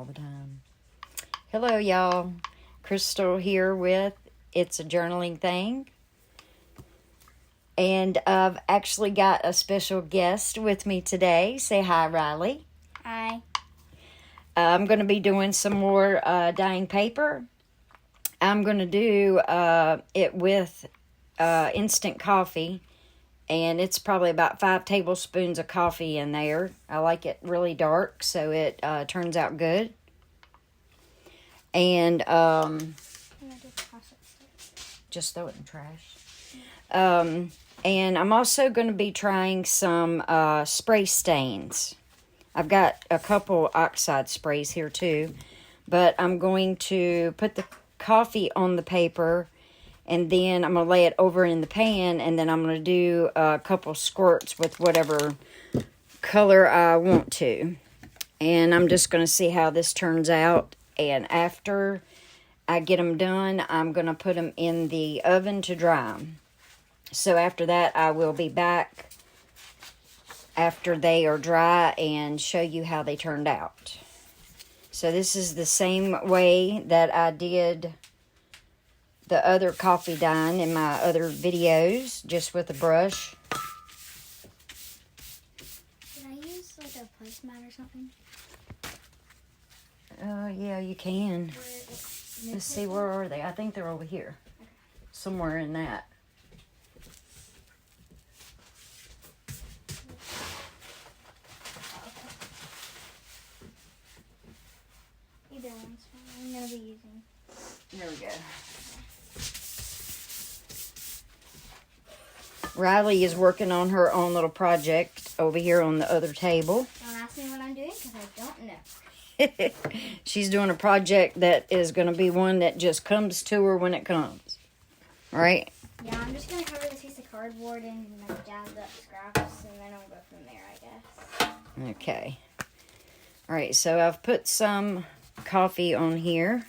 all the time. Hello, y'all. Crystal here with It's a Journaling Thing. And I've actually got a special guest with me today. Say hi, Riley. Hi. I'm going to be doing some more dyeing paper. I'm going to do it with instant coffee. And it's probably about 5 tablespoons of coffee in there. I like it really dark, so it turns out good. And just throw it in trash. And I'm also going to be trying some spray stains. I've got a couple oxide sprays here too. But I'm going to put the coffee on the paper, and then I'm going to lay it over in the pan, and then I'm going to do a couple squirts with whatever color I want to. And I'm just going to see how this turns out. And after I get them done, I'm going to put them in the oven to dry. So after that, I will be back after they are dry and show you how they turned out. So this is the same way that I did the other coffee dyeing in my other videos, just with a brush. Did I use like a placemat or something? Yeah, you can. Let's see, where are they? I think they're over here. Okay. Somewhere in that. Either one's fine. I'm going to be using. There we go. Riley is working on her own little project over here on the other table. Don't ask me what I'm doing because I don't know. She's doing a project that is going to be one that just comes to her when it comes. Right? Yeah, I'm just going to cover this piece of cardboard in my jazzed up scraps, and then I'll go from there, I guess. Okay. All right, so I've put some coffee on here.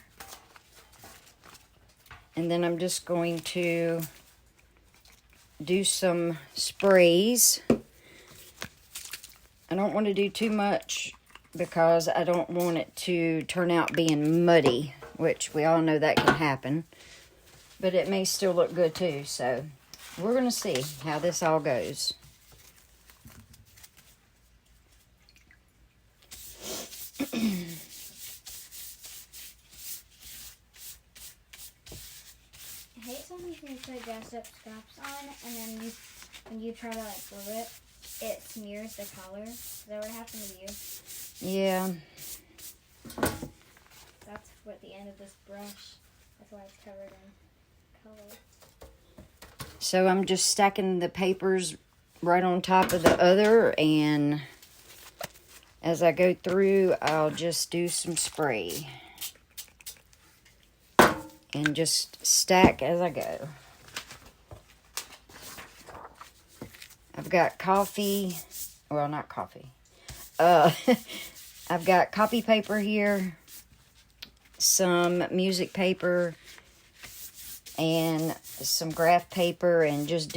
And then I'm just going to do some sprays. I don't want to do too much because I don't want it to turn out being muddy, which we all know that can happen. But it may still look good too, so we're going to see how this all goes. I hate sometimes when you put jazzed up scraps on, and then when you try to like glue it, it smears the color. Is that what happened to you? Yeah. That's what the end of this brush. That's why it's covered in color. So I'm just stacking the papers right on top of the other, and as I go through, I'll just do some spray. And just stack as I go. I've got coffee. Well, not coffee. I've got copy paper here. Some music paper. And some graph paper. And just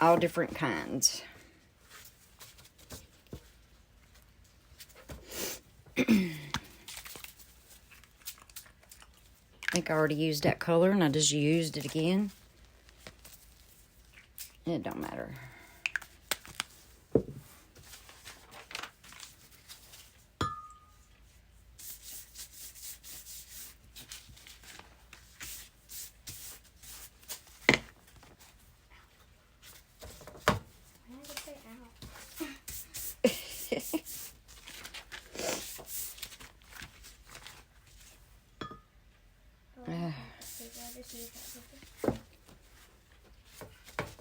all different kinds. I think I already used that color and I just used it again. It don't matter. Why did I say ow?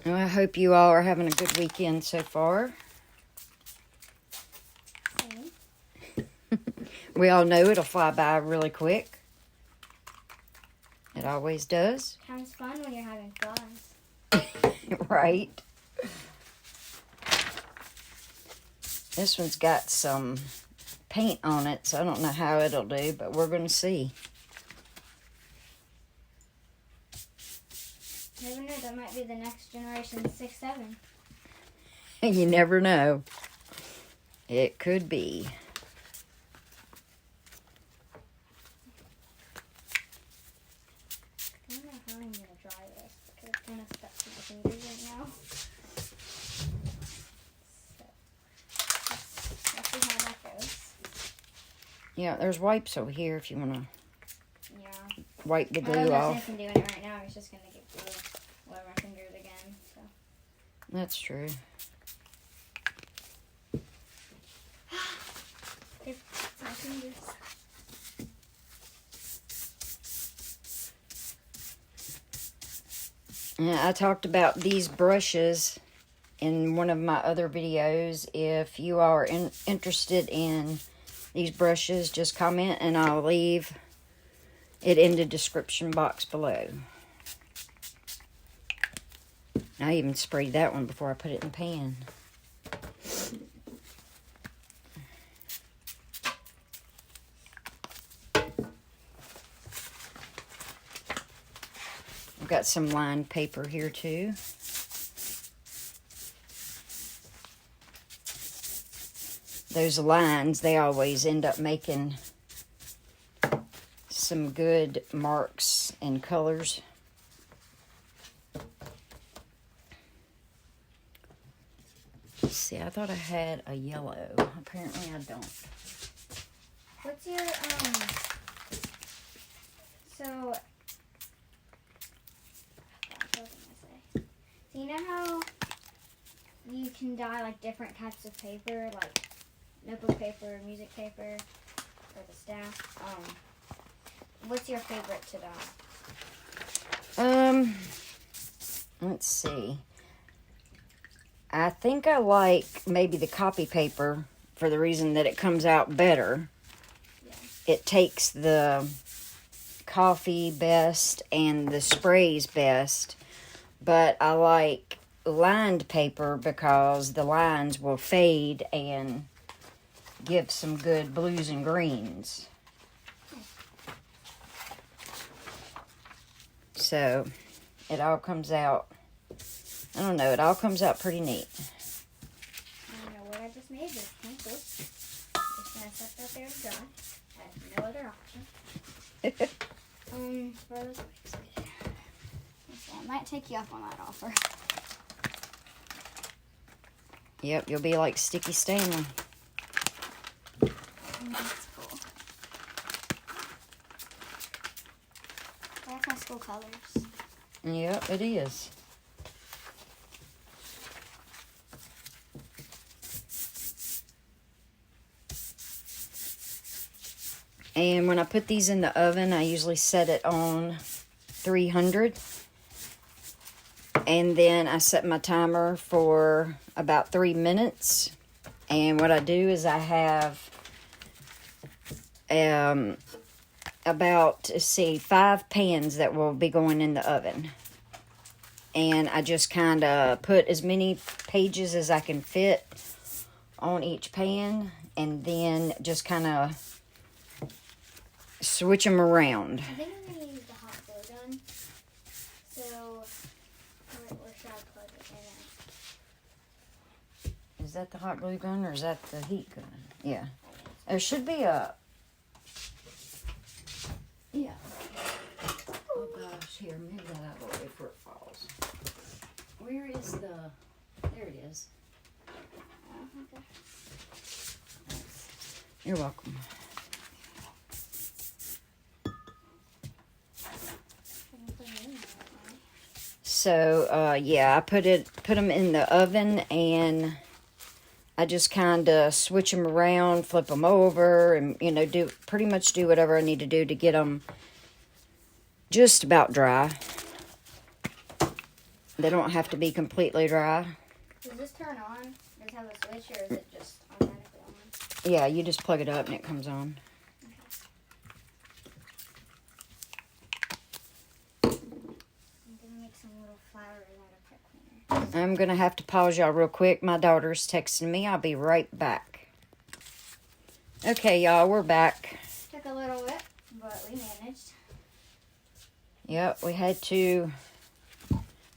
Well, I hope you all are having a good weekend so far. We all know it'll fly by really quick. It always does. Sounds fun when you're having flies. Right. This one's got some paint on it, so I don't know how it'll do, but we're going to see. Never know, that might be the next generation 6-7. You never know. It could be. fingers right now. So, let's see how that goes. Yeah, there's wipes over here if you want to Yeah. wipe the I glue was off. from doing it right now. It's just going to get glue all over my fingers again. So. That's true. It's my fingers. Yeah, I talked about these brushes in one of my other videos. If you are interested in these brushes, just comment and I'll leave it in the description box below. I even sprayed that one before I put it in the pan. I've got some lined paper here too. Those lines, they always end up making some good marks and colors. Let's see, I thought I had a yellow. Apparently I don't. What's your, so, what was I gonna say? So you know how you can dye like different types of paper, like notebook paper, music paper, or the staff? What's your favorite to dye? Let's see. I think I like maybe the copy paper for the reason that it comes out better. Yeah. It takes the coffee best and the sprays best, but I like lined paper because the lines will fade and give some good blues and greens. So it all comes out, I don't know, it all comes out pretty neat. I don't know what I just made with pencils. Just gonna set that there to dry. I have no other option. For those wipes, I might take you up on that offer. Yep, you'll be like Sticky Stanley. That's cool. That's my school colors. Yep, it is. And when I put these in the oven, I usually set it on 300. And then I set my timer for about 3 minutes. And what I do is I have about, let's see, 5 pans that will be going in the oven. And I just kind of put as many pages as I can fit on each pan. And then just kind of switch them around. I think I'm going to use the hot glue gun. So, or should I plug it in? Is that the hot glue gun or is that the heat gun? Yeah. There should be a... Yeah. Oh gosh, here, move that out of the way before it falls. Where is the... There it is. Oh, okay. You're welcome. So, yeah, I put them in the oven, and I just kind of switch them around, flip them over, and, you know, pretty much do whatever I need to do to get them just about dry. They don't have to be completely dry. Does this turn on? Does it have a switch, or is it just automatically on? Yeah, you just plug it up and it comes on. I'm going to have to pause y'all real quick. My daughter's texting me. I'll be right back. Okay, y'all, we're back. Took a little bit, but we managed. Yep, we had to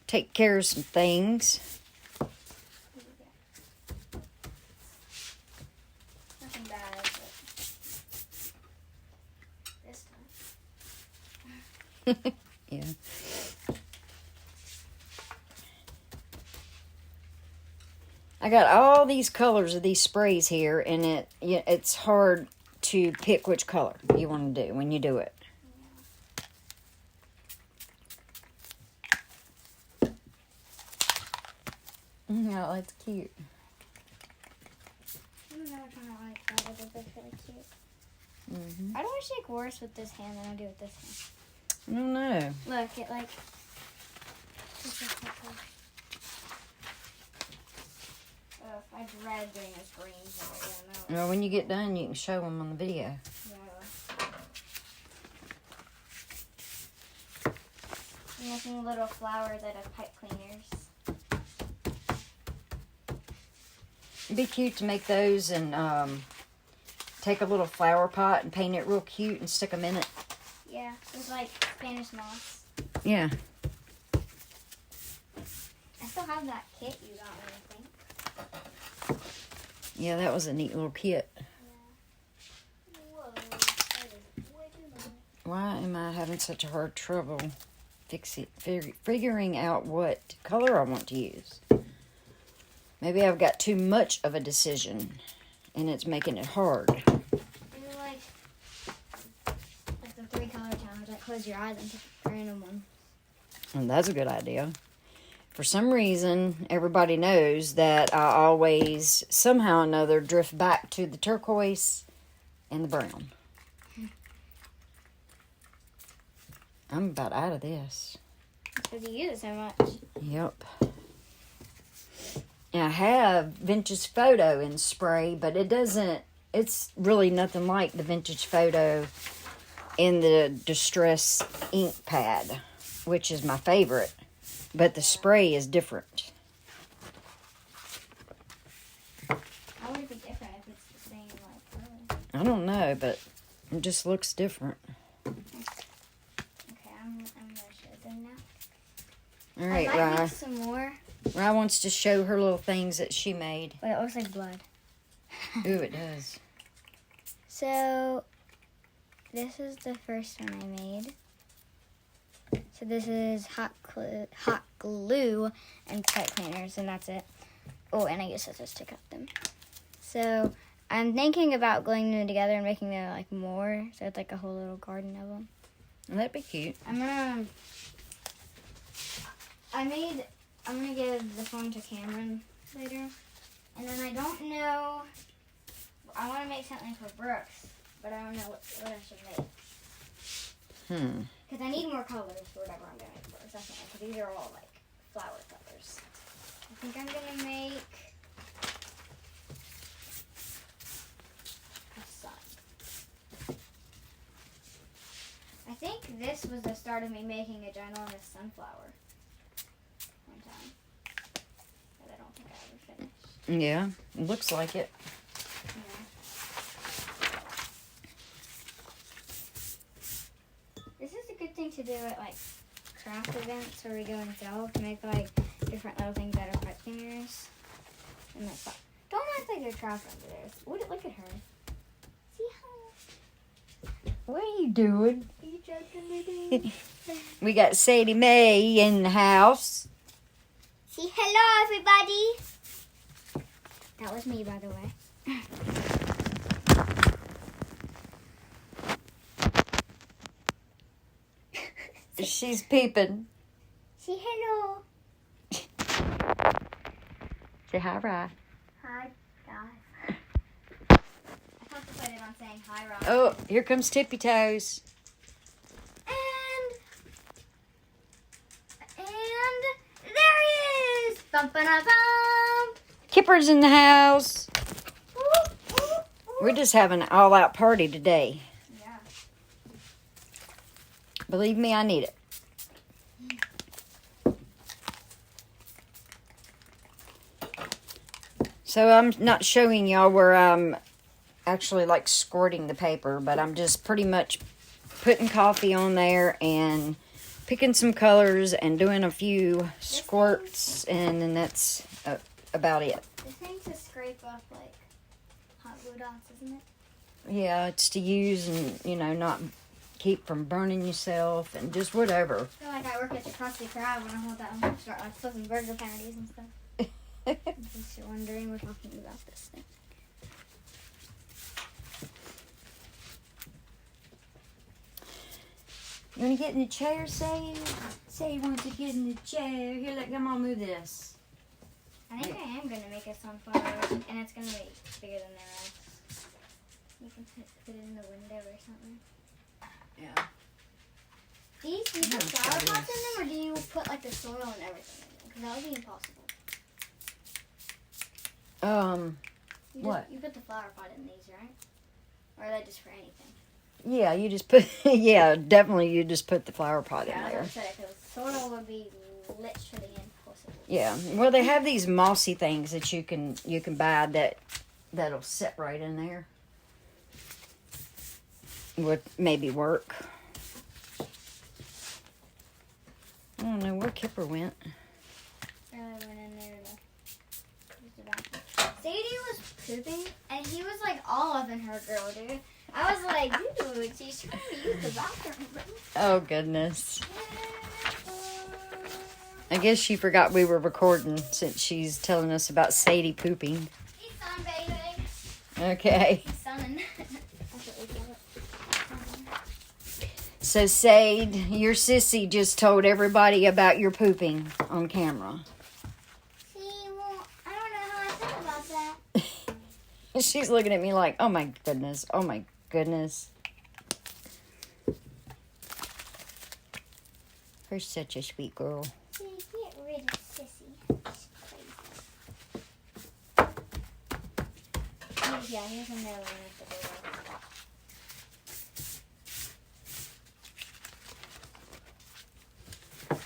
take care of some things. Nothing bad, but this time. Yeah. I got all these colors of these sprays here, and it's hard to pick which color you want to do when you do it. No, it's cute. I don't know which one I like better, but they're really cute. Mm-hmm. How do I shake worse with this hand than I do with this hand? I don't know. Look, it like... Oh, I dread doing this green thing. Well, when you get done, you can show them on the video. Yeah. I'm making little flowers out of pipe cleaners. It'd be cute to make those and take a little flower pot and paint it real cute and stick them in it. Yeah, it's like Spanish moss. Yeah. I still have that kit you got me, I think. Yeah, that was a neat little kit. Yeah. Whoa, that is way too long. Why am I having such a hard trouble figuring out what color I want to use? Maybe I've got too much of a decision, and it's making it hard. Do like the 3-color challenge, like close your eyes and pick a random one. And that's a good idea. For some reason, everybody knows that I always, somehow or another, drift back to the turquoise and the brown. I'm about out of this. Because you use it so much. Yep. Now, I have Vintage Photo in spray, but it's really nothing like the Vintage Photo in the Distress ink pad, which is my favorite. But the spray is different. How would it be different if it's the same, like, color? I don't know, but it just looks different. Okay, I'm going to show them now. All right, I might Rye. make some more. Rye wants to show her little things that she made. Wait, it looks like blood. Ooh, it does. So, this is the first one I made. So this is hot glue and pipe cleaners, and that's it. Oh, and I use scissors to cut them. So, I'm thinking about gluing them together and making them like more, so it's like a whole little garden of them. That'd be cute. I'm gonna give this one to Cameron later. And then I don't know, I want to make something for Brooks, but I don't know what I should make. Because I need more colors for whatever I'm going to make for Brooks, because these are all like flower colors. I think I'm going to make a sun. I think this was the start of me making a ginormous sunflower. One time. But I don't think I ever finished. Yeah, it looks like it. Yeah. This is a good thing to do at like craft events where we go and sell to make like different little things out of pipe cleaners. And like, don't act like you're trapped under there. Look at her. See how? What are you doing? Are you joking me? We got Sadie Mae in the house. Say hello, everybody. That was me, by the way. She's peeping. Say hello. Say hi, Rye. Hi, guys. I contemplated on saying hi, Rob. Oh, here comes Tippy Toes. And there he is. Bum ba da bum. Kipper's in the house. Ooh, ooh, ooh. We're just having an all-out party today. Yeah. Believe me, I need it. So I'm not showing y'all where I'm actually like squirting the paper, but I'm just pretty much putting coffee on there and picking some colors and doing a few squirts, and then that's about it. This thing's to scrape off like hot glue dots, isn't it? Yeah, it's to use and, you know, not keep from burning yourself and just whatever. I feel like I work at the Krusty Krab when I hold that one start like flipping burger patties and stuff. In case you're wondering, we're talking about this thing. You want to get in the chair, Say? Say wants to get in the chair. Here, come on, move this. I think I am going to make a sunflower, and it's going to be bigger than the rest. You can put it in the window or something. Yeah. Do you put flower pots in them, or do you put like the soil and everything in them? Because that would be impossible. What? You put the flower pot in these, right? Or are they just for anything? Yeah, you just put, yeah, definitely you just put the flower pot in there. Yeah, because soil would be literally impossible. Yeah, well, they have these mossy things that you can buy that'll sit right in there. Would maybe work. I don't know where Kipper went. I went in there to use the bathroom. Sadie was pooping, and he was like all up in her girl, dude. I was like, dude, she's trying to use the bathroom. Oh, goodness. I guess she forgot we were recording since she's telling us about Sadie pooping. He's sunbathing. Okay. He's sunning. That's what we call it. So, Sade, your sissy just told everybody about your pooping on camera. See, well, I don't know how I feel about that. She's looking at me like, oh my goodness, oh my goodness. You're such a sweet girl. See, get rid of Sissy. She's crazy. Yeah, here's another one at the door.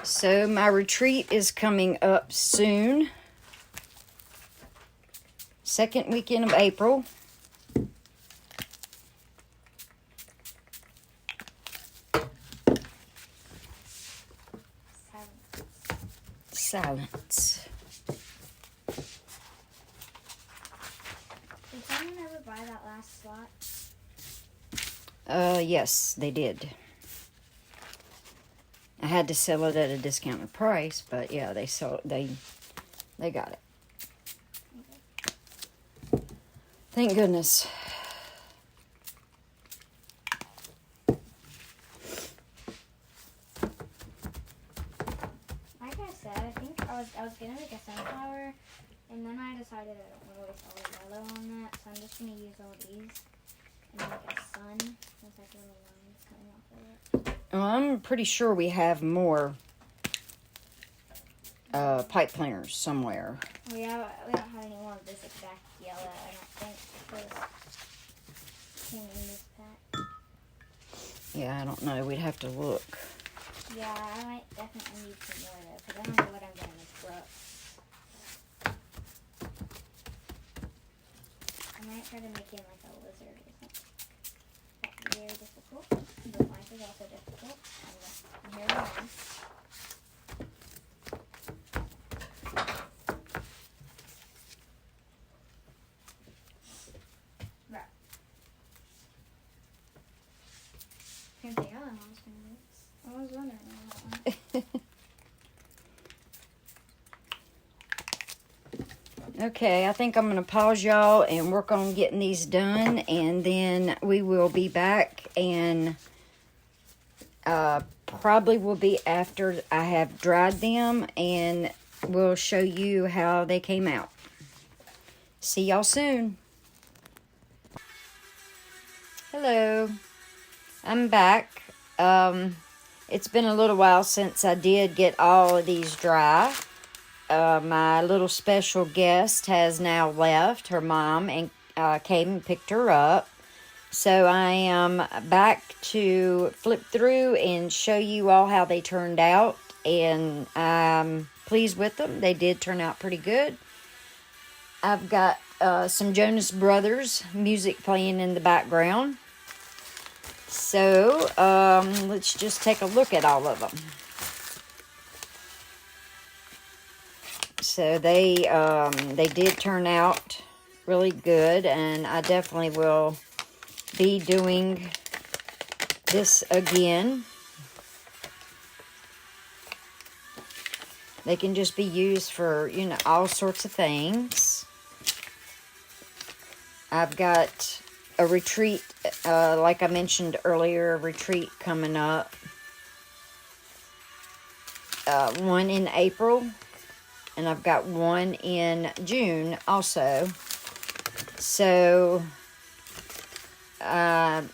So my retreat is coming up soon. Second weekend of April. Silence. Did someone ever buy that last slot? Yes, they did. I had to sell it at a discounted price, but yeah, they got it. Thank goodness. Like I said, I think I was gonna make a sunflower, and then I decided I don't want to waste all the yellow on that, so I'm just gonna use all these and make a sun. There's like little lines coming off of it. Well, I'm pretty sure we have more pipe cleaners somewhere. We don't have any more of this exact yellow, I don't think, because came in this pack. Yeah, I don't know. We'd have to look. Yeah, I might definitely need some more though, because I don't know what I'm gonna mix up. I might try to make it like a lizard or something. That's very difficult. The life is also difficult. And here we are. Right. Can't think of how I was gonna mix. I was wondering about that one. Okay, I think I'm going to pause y'all and work on getting these done, and then we will be back, and probably will be after I have dried them, and we'll show you how they came out. See y'all soon. Hello, I'm back. It's been a little while since I did get all of these dry. My little special guest has now left, her mom, and came and picked her up. So I am back to flip through and show you all how they turned out. And I'm pleased with them. They did turn out pretty good. I've got some Jonas Brothers music playing in the background. So let's just take a look at all of them. So they did turn out really good, and I definitely will be doing this again. They can just be used for, you know, all sorts of things. I've got a retreat, like I mentioned earlier, a retreat coming up. One in April, and I've got one in June also. So, have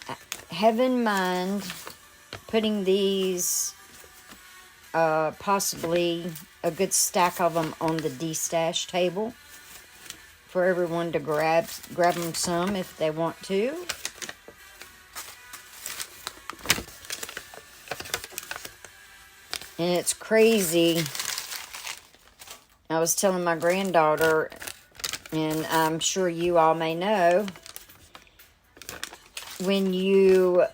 in mind putting these, possibly a good stack of them on the de-stash table for everyone to grab them some if they want to. And it's crazy. I was telling my granddaughter, and I'm sure you all may know, when you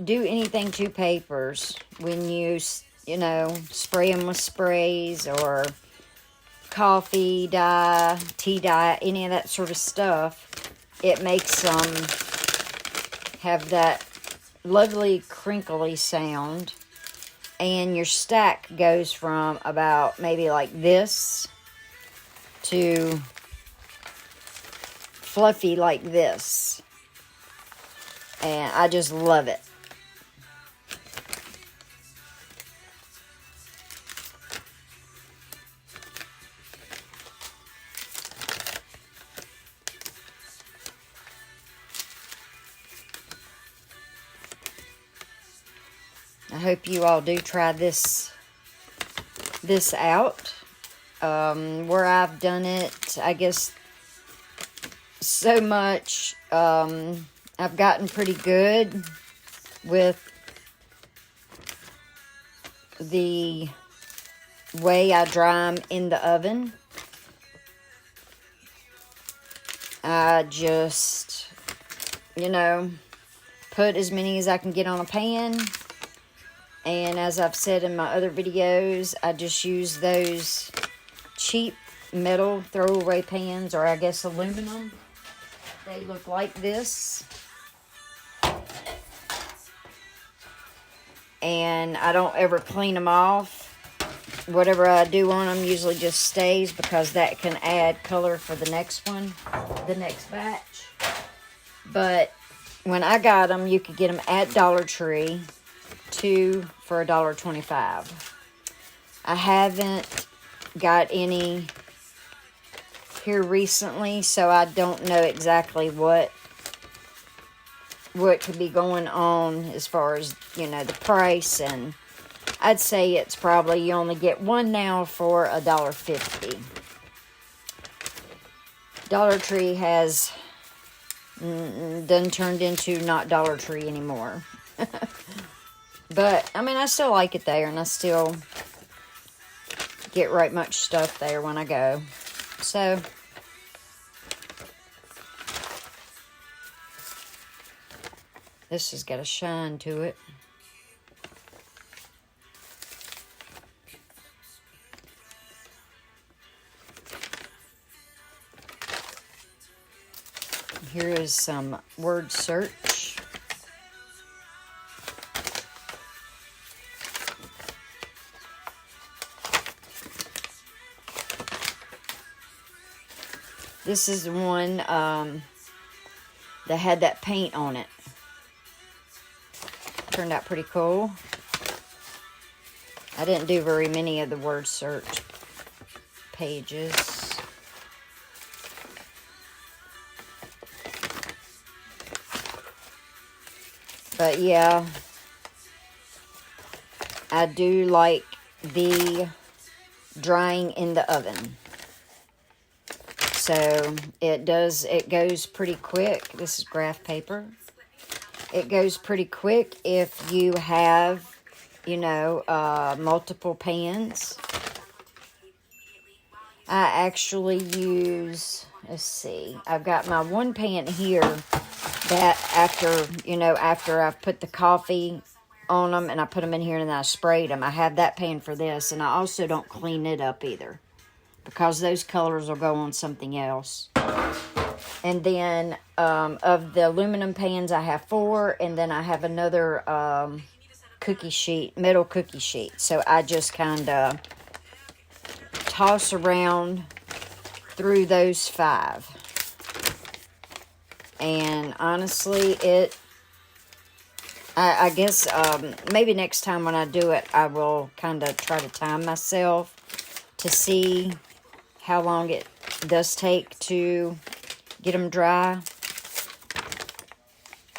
do anything to papers, when you know, spray them with sprays or coffee dye, tea dye, any of that sort of stuff, it makes them have that lovely crinkly sound. And your stack goes from about maybe like this to fluffy like this. And I just love it. I hope you all do try this out. Where I've done it, I guess so much, I've gotten pretty good with the way I dry them in the oven. I just, you know, put as many as I can get on a pan. And as I've said in my other videos, I just use those cheap metal throwaway pans, or I guess aluminum. They look like this. And I don't ever clean them off. Whatever I do on them usually just stays, because that can add color for the next one, the next batch. But when I got them, you could get them at Dollar Tree, 2 for $1.25. I haven't got any here recently, so I don't know exactly what could be going on as far as, you know, the price. And I'd say it's probably, you only get one now for $1.50. Dollar Tree has done turned into not Dollar Tree anymore. But, I mean, I still like it there, and I still get right much stuff there when I go. So, this has got a shine to it. Here is some word search. This is the one that had that paint on it. Turned out pretty cool. I didn't do very many of the word search pages. But yeah, I do like the drying in the oven. So it goes pretty quick. This is graph paper. It goes pretty quick if you have, you know, multiple pans. I actually use, let's see, I've got my one pan here that after I've put the coffee on them and I put them in here and then I sprayed them, I have that pan for this. And I also don't clean it up either, because those colors will go on something else. And then of the aluminum pans, I have 4, and then I have another metal cookie sheet. So I just kind of toss around through those 5. And honestly, I guess maybe next time when I do it, I will kind of try to time myself to see how long it does take to get them dry.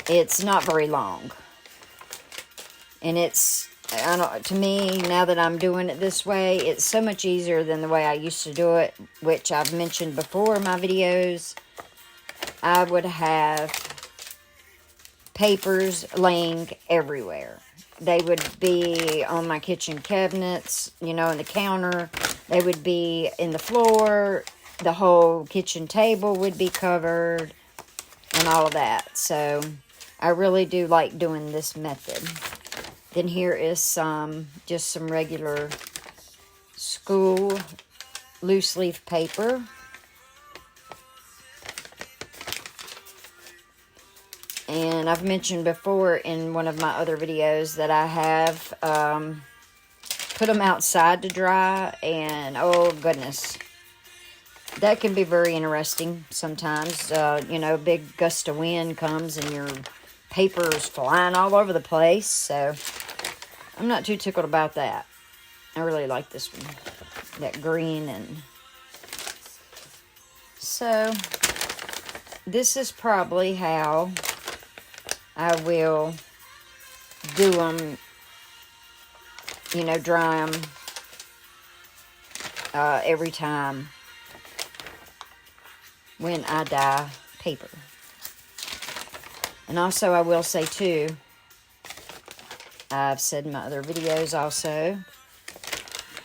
It's not very long. And it's, to me, now that I'm doing it this way, it's so much easier than the way I used to do it, which I've mentioned before in my videos. I would have papers laying everywhere. They would be on my kitchen cabinets, you know, in the counter. They would be in the floor. The whole kitchen table would be covered and all of that. So I really do like doing this method. Then here is just some regular school loose leaf paper. And I've mentioned before in one of my other videos that I have put them outside to dry. And oh goodness, that can be very interesting sometimes. You know, a big gust of wind comes and your paper is flying all over the place. So I'm not too tickled about that. I really like this one, that green. And so this is probably how I will do them, you know, dry them every time when I dye paper. And also I will say too, I've said in my other videos also,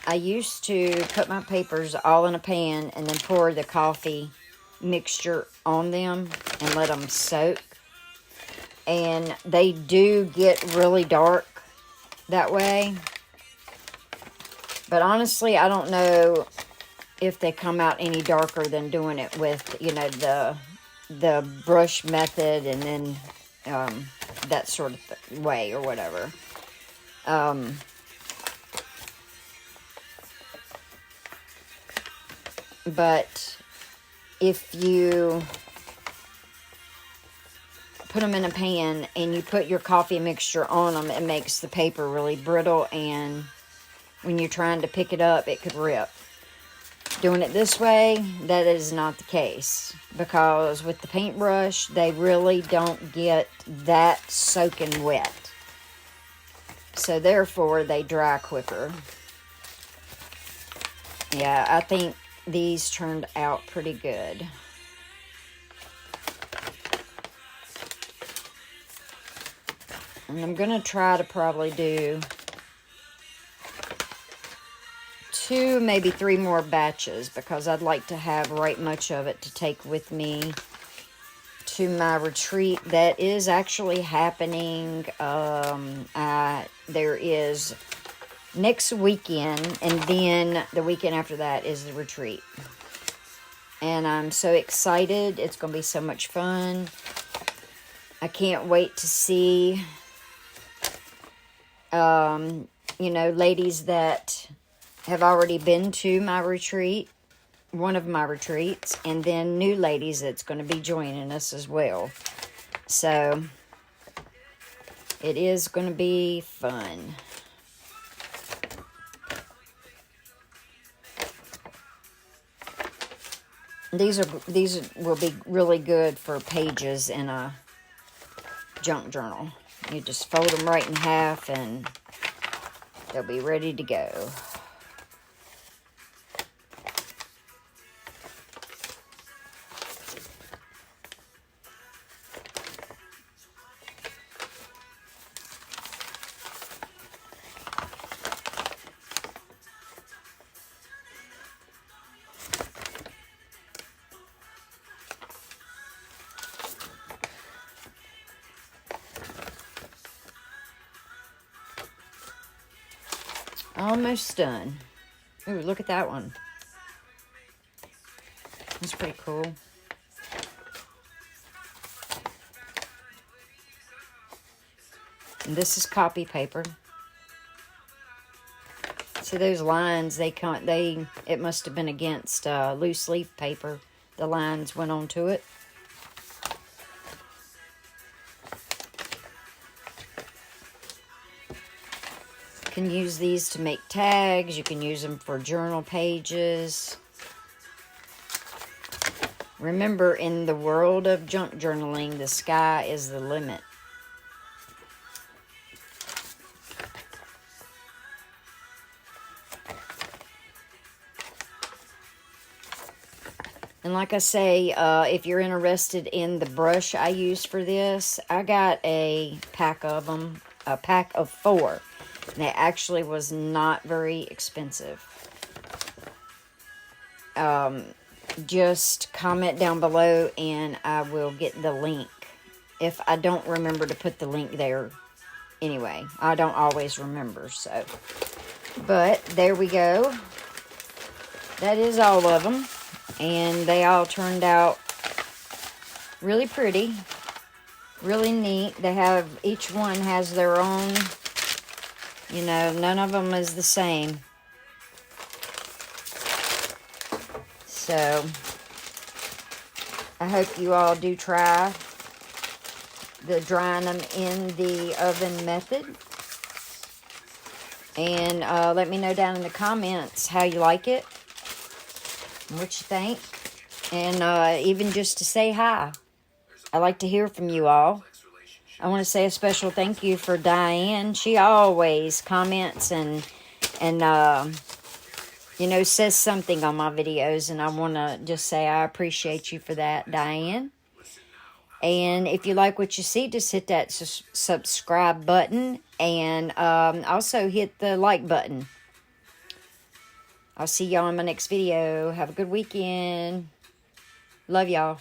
I used to put my papers all in a pan and then pour the coffee mixture on them and let them soak. And they do get really dark that way. But honestly, I don't know if they come out any darker than doing it with, you know, the brush method and then that sort of way or whatever. But if you put them in a pan and you put your coffee mixture on them, it makes the paper really brittle, and when you're trying to pick it up, it could rip. Doing it this way, that is not the case, because with the paintbrush, they really don't get that soaking wet. So therefore, they dry quicker. Yeah, I think these turned out pretty good. And I'm going to try to probably do 2, maybe 3 more batches, because I'd like to have right much of it to take with me to my retreat that is actually happening. There is next weekend, and then the weekend after that is the retreat. And I'm so excited. It's going to be so much fun. I can't wait to see, you know, ladies that have already been to my retreat, one of my retreats, and then new ladies that's going to be joining us as well. So it is going to be fun. These will be really good for pages in a junk journal. You just fold them right in half and they'll be ready to go. Almost done. Ooh, look at that one. That's pretty cool. And this is copy paper. See those lines, it must have been against loose leaf paper. The lines went onto it. You can use these to make tags. You can use them for journal pages. Remember, in the world of junk journaling, the sky is the limit. And like I say, if you're interested in the brush I used for this, I got a pack of them, a pack of 4. And it actually was not very expensive. Just comment down below and I will get the link. If I don't remember to put the link there. Anyway, I don't always remember, so. But there we go. That is all of them. And they all turned out really pretty. Really neat. Each one has their own, none of them is the same. So, I hope you all do try the drying them in the oven method. And let me know down in the comments how you like it. What you think. And even just to say hi. I like to hear from you all. I want to say a special thank you for Diane. She always comments and says something on my videos. And I want to just say I appreciate you for that, Diane. And if you like what you see, just hit that subscribe button. And also hit the like button. I'll see y'all in my next video. Have a good weekend. Love y'all.